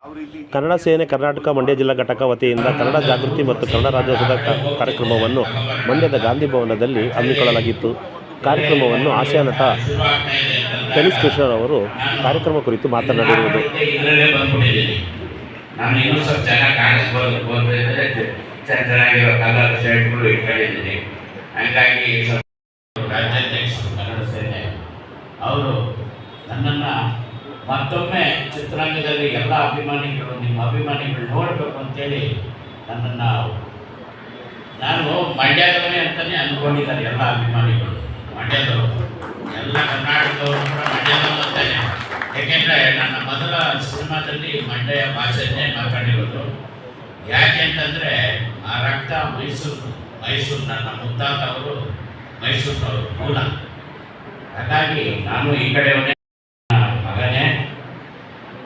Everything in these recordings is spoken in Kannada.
ಕನ್ನಡ ಸೇನೆ ಕರ್ನಾಟಕ ಮಂಡ್ಯ ಜಿಲ್ಲಾ ಘಟಕ ವತಿಯಿಂದ ಕನ್ನಡ ಜಾಗೃತಿ ಮತ್ತು ಕನ್ನಡ ರಾಜ್ಯೋತ್ಸವದ ಕಾರ್ಯಕ್ರಮವನ್ನು ಮಂಡ್ಯದ ಗಾಂಧಿ ಭವನದಲ್ಲಿ ಹಮ್ಮಿಕೊಳ್ಳಲಾಗಿತ್ತು. ಕಾರ್ಯಕ್ರಮವನ್ನು ಹಾಸ್ಯ ನಟ ಟೆನಿಸ್ ಕೃಷ್ಣನ್ ಅವರು ಕಾರ್ಯಕ್ರಮ ಕುರಿತು ಮಾತನಾಡಿರುವುದು. ಅವರು ನನ್ನನ್ನು ಮತ್ತೊಮ್ಮೆ ಚಿತ್ರರಂಗದಲ್ಲಿ ಎಲ್ಲ ಅಭಿಮಾನಿಗಳು ನಿಮ್ಮ ಅಭಿಮಾನಿಗಳು ನೋಡಬೇಕು ಅಂತೇಳಿ ನನ್ನನ್ನು ನಾನು ಮಂಡ್ಯದವನೇ ಅಂತಲೇ ಅಂದ್ಕೊಂಡಿದ್ದಾರೆ ಎಲ್ಲ ಅಭಿಮಾನಿಗಳು. ಮಂಡ್ಯದವರು ಎಲ್ಲ ಕರ್ನಾಟಕದವರು ಕೂಡ ಮಂಡ್ಯದವರು ಅಂತಾನೆ. ಯಾಕೆಂದರೆ ನನ್ನ ಮೊದಲ ಸಿನಿಮಾದಲ್ಲಿ ಮಂಡ್ಯ ಭಾಷೆಯನ್ನೇ ಮಾತಾಡಿರೋದು. ಯಾಕೆ ಅಂತಂದರೆ ಆ ರಕ್ತ ಮೈಸೂರು ನನ್ನ ಮುತ್ತಾತ ಅವರು ಮೈಸೂರಿನವರು ಮೂಲ. ಹಾಗಾಗಿ ನಾನು ಈ ಕಡೆಯವನೇ ಮಗನೇ.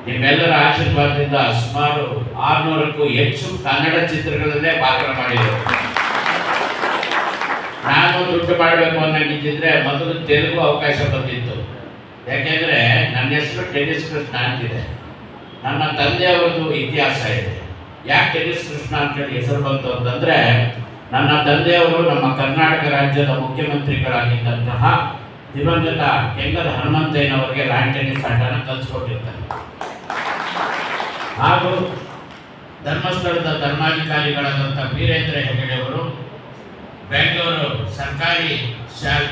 ನಿಮ್ಮೆಲ್ಲರ ಆಶೀರ್ವಾದದಿಂದ ಸುಮಾರು 600ಕ್ಕೂ ಹೆಚ್ಚು ಕನ್ನಡ ಚಿತ್ರಗಳಲ್ಲೇ ಪಾತ್ರ ಮಾಡಿದರು. ನಾನು ದುಡ್ಡು ಮಾಡಬೇಕು ಅನ್ನೋಂಗಿದ್ದರೆ ಮೊದಲು ತೆಲುಗು ಅವಕಾಶ ಬಂದಿತ್ತು. ಯಾಕೆಂದರೆ ನನ್ನ ಹೆಸರು ಟೆನಿಸ್ ಕೃಷ್ಣ ಅಂತಿದೆ. ನನ್ನ ತಂದೆಯವರದ್ದು ಇತಿಹಾಸ ಇದೆ. ಯಾಕೆ ಟೆನಿಸ್ ಕೃಷ್ಣ ಅಂತೇಳಿ ಹೆಸರು ಬಂತು ಅಂತಂದರೆ, ನನ್ನ ತಂದೆಯವರು ನಮ್ಮ ಕರ್ನಾಟಕ ರಾಜ್ಯದ ಮುಖ್ಯಮಂತ್ರಿಗಳಾಗಿದ್ದಂತಹ ದಿವಂಗತ ಕೆಂಗಲ್ ಹನುಮಂತಯ್ಯನವರಿಗೆ ಲ್ಯಾನ್ ಟೆನ್ನಿಸ್ ಆಟನ ಕಲಿಸ್ಕೊಟ್ಟಿರ್ತಾರೆ. ಹಾಗೂ ಧರ್ಮಸ್ಥಳದ ಧರ್ಮಾಧಿಕಾರಿಗಳಾದಂಥ ವೀರೇಂದ್ರ ಹೆಗಡೆಯವರು ಬೆಂಗಳೂರು ಸರ್ಕಾರಿ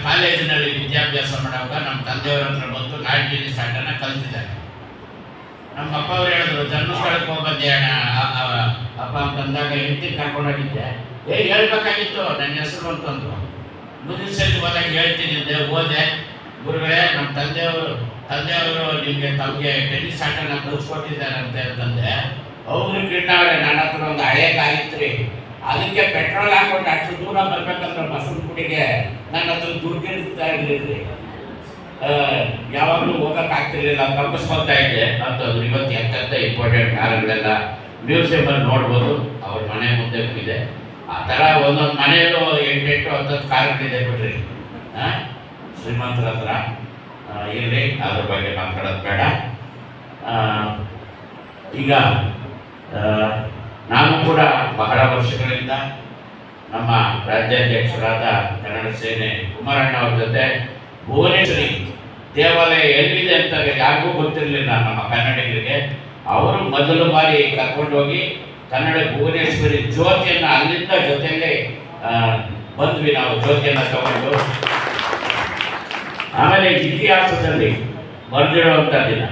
ಕಾಲೇಜಿನಲ್ಲಿ ವಿದ್ಯಾಭ್ಯಾಸ ಮಾಡುವಾಗ ನಮ್ಮ ತಂದೆಯವರ ಹತ್ರ ಬಂದು ಲ್ಯಾನ್ ಟೆನ್ನಿಸ್ ಆಟನ ಕಲಿತಿದ್ದಾರೆ. ನಮ್ಮ ಅಪ್ಪ ಅವರು ಹೇಳಿದ್ರು, ಧರ್ಮಸ್ಥಳಕ್ಕೆ ಹೋಗ್ಬಂದೆ ಅಪ್ಪ ಅಂತಂದಾಗ ಹೆಂಡತಿ ಕರ್ಕೊಂಡೋಗಿದ್ದೆ. ಹೇಳ್ಬೇಕಾಗಿತ್ತು, ನನ್ನ ಹೆಸರು ಅಂತಂದ್ರು. ಮುಂದಿನ ಸರಿ ಹೋದಾಗ ಹೇಳ್ತೀನಿ ಅಂದೆ. ಹೋದೆ. ಗುರುಗಳೇ, ನಮ್ಮ ತಂದೆಯವರು ತಮಗೆ ಟೆನ್ನಿಸ್ ಆಟನ ಕಲಿಸ್ಕೊಟ್ಟಿದ್ದಾರಂತೆ ಅಂತಂದೆ. ಅವರು ಕಿಟ್ಟಾವ್ರೆ, ನನ್ನ ಹತ್ರ ಒಂದು ಹಳೆ ಕಾಲಿತ್ರಿ, ಅದಕ್ಕೆ ಪೆಟ್ರೋಲ್ ಹಾಕೊಂಡು ಅಷ್ಟು ದೂರ ಬರ್ಬೇಕಂದ್ರೆ ಬಸವನಗುಡಿಗೆ ನನ್ನ ಹತ್ರ ದುಡ್ಡಿರ್ತಾ ಇರಲಿಲ್ಲ. ಯಾವಾಗಲೂ ಹೋಗೋಕ್ಕಾಗ್ತಿರ್ಲಿಲ್ಲ, ತಪ್ಪಿಸ್ಕೊತಾ ಇದ್ದೆ ಅಂತಂದ್ರು. ಇವತ್ತು ಎಂತೆಂಥ ಇಂಪಾರ್ಟೆಂಟ್ ಕಾರಣಗಳೆಲ್ಲ ಮ್ಯೂಸಿಯಮಲ್ಲಿ ನೋಡ್ಬೋದು. ಅವ್ರ ಮನೆ ಮುಂದೆ ಇದೆ. ಆ ಥರ ಒಂದೊಂದು ಮನೆಯಲ್ಲೂ 8-10 ಕಾರಣಗಳಿದೆ ಬಿಡ್ರಿ. ಶ್ರೀಮಂತರ ಹತ್ರ ಇರಲಿ, ಅದ್ರ ಬಗ್ಗೆ ಮಾತಾಡೋದು ಬೇಡ. ಈಗ ನಾನು ಕೂಡ ಬಹಳ ವರ್ಷಗಳಿಂದ ನಮ್ಮ ರಾಜ್ಯಾಧ್ಯಕ್ಷರಾದ ಕನ್ನಡ ಸೇನೆ ಕುಮಾರಣ್ಣ ಅವ್ರ ಜೊತೆ ಭುವನೇಶ್ವರಿ ದೇವಾಲಯ ಎಲ್ಲಿದೆ ಅಂತ ಯಾರಿಗೂ ಗೊತ್ತಿರಲಿಲ್ಲ ನಮ್ಮ ಕನ್ನಡಿಗರಿಗೆ. ಅವರು ಮೊದಲು ಬಾರಿ ಕರ್ಕೊಂಡೋಗಿ ಕನ್ನಡ ಭುವನೇಶ್ವರಿ ಜ್ಯೋತಿಯನ್ನು ಅಲ್ಲಿಂದ ಜೊತೆಯಲ್ಲೇ ಬಂದ್ವಿ ನಾವು, ಜ್ಯೋತಿಯನ್ನು ತಗೊಂಡು. ಆಮೇಲೆ ಇತಿಹಾಸದಲ್ಲಿ ಬರೆದಿರುವಂಥ ದಿನ